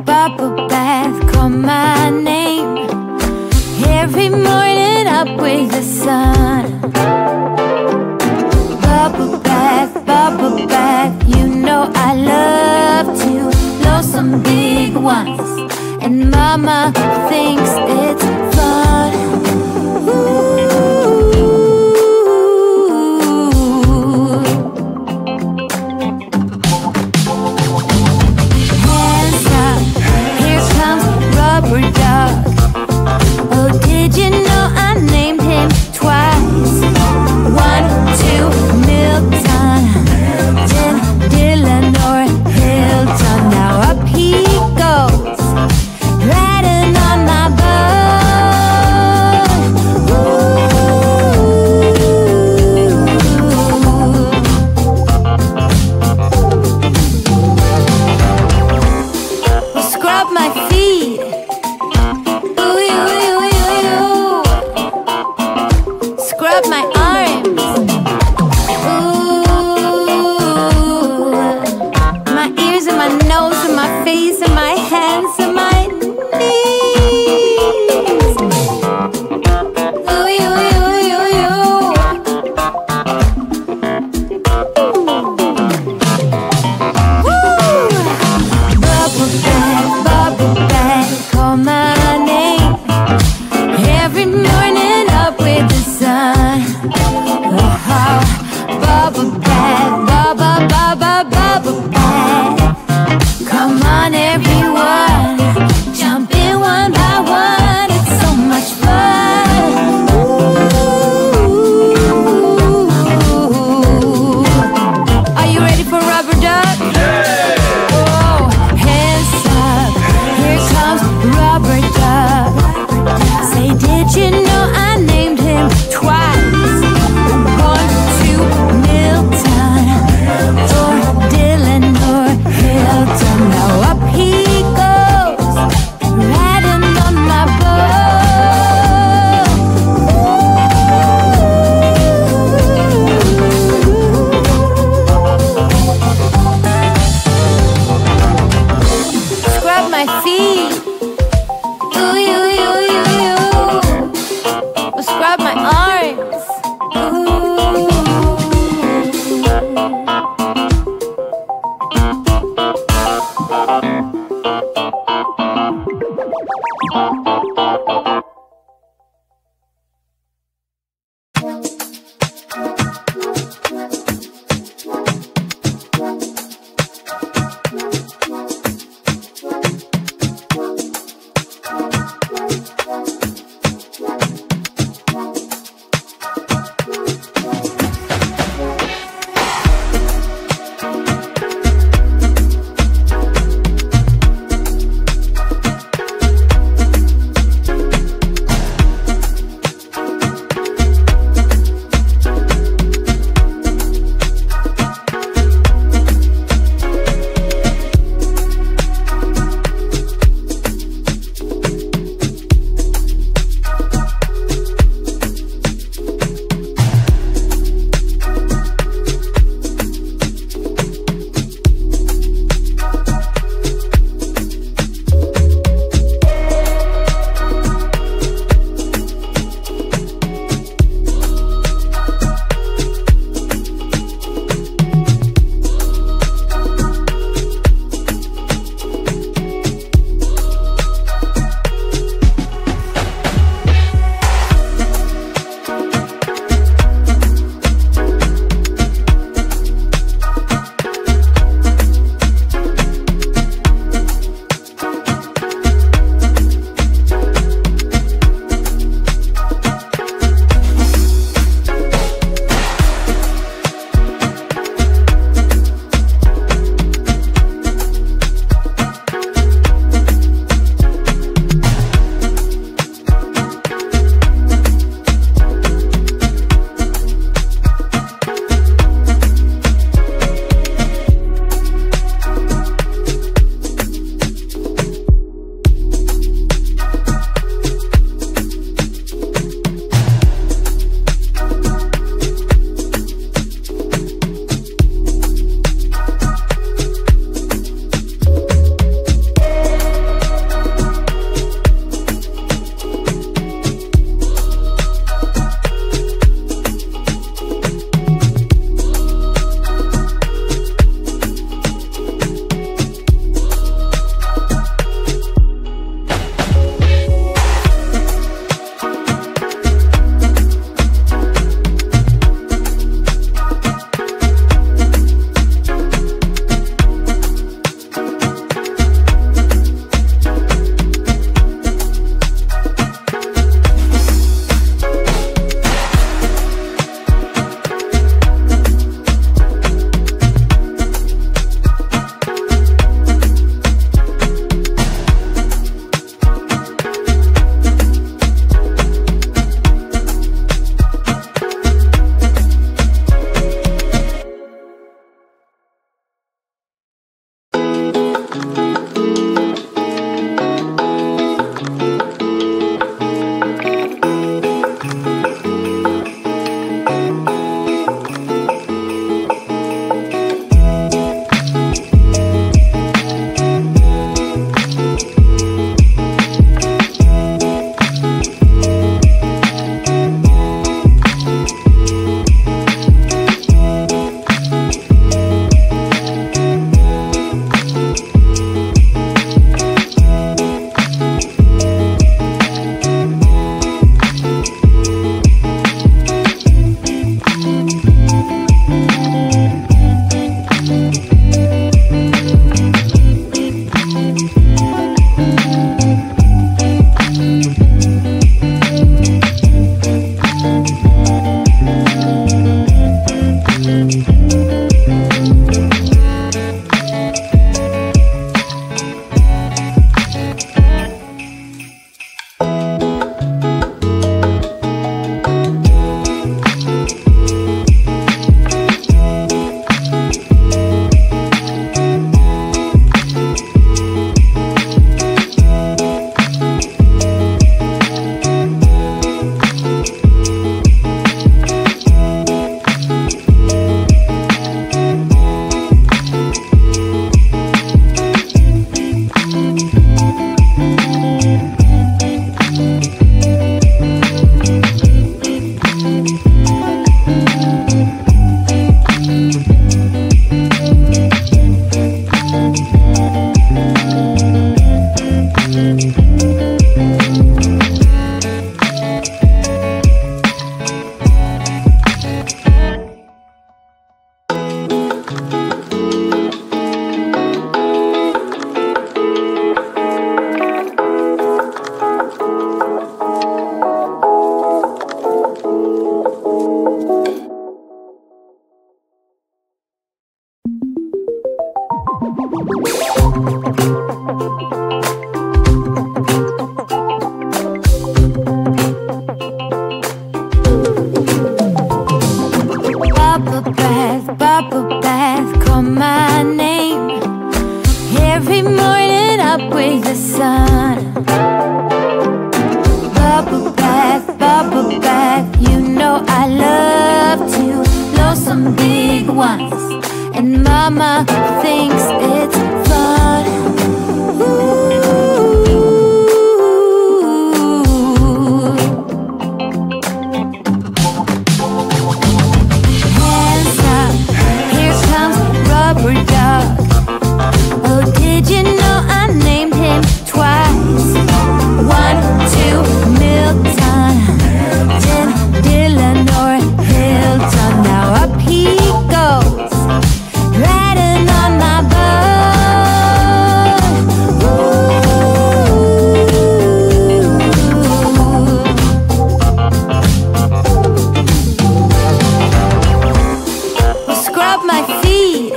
Bubble bath, call my name. Every morning up with the sun. Bubble bath, you know I love to blow some big ones, and mama thinks it's fun. Hands up, here comes Rubber Duck. Oh, did you know I named him twice? 1, 2, Milton, then Dylan or Hilton. Now up he goes, riding on my boat. Well, scrub my feet. Scrub my arms. Ooh, my ears and my nose and my face and my hands and my knees. Bubble bath, call my name. Every morning up with the sun. Oh, bubble bath, bubble bath. Come on everyone, jump in one by one. It's so much fun. Ooh. Are you ready for Rubber Duck? Oh, hands up, here comes Rubber Duck. Say, did you know I named him twice? 1, 2, Milton, or Dylan or Hilton. Now up he goes, riding on my boat. Scrub my feet. Scrub my arms. Bubble bath, call my name. Every morning up with the sun. Bubble bath, you know I love to blow some big ones. And mama thinks it's fun. Ooh. Hands up, here comes Rubber Dog. Oh, did you know I named him twice? 1, 2, Milton, then Dylan or Hilton. Now up he goes, riding on my boat. Well, scrub my feet.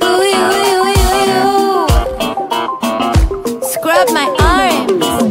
Ooh, ooh, ooh, ooh, ooh. Scrub my arms.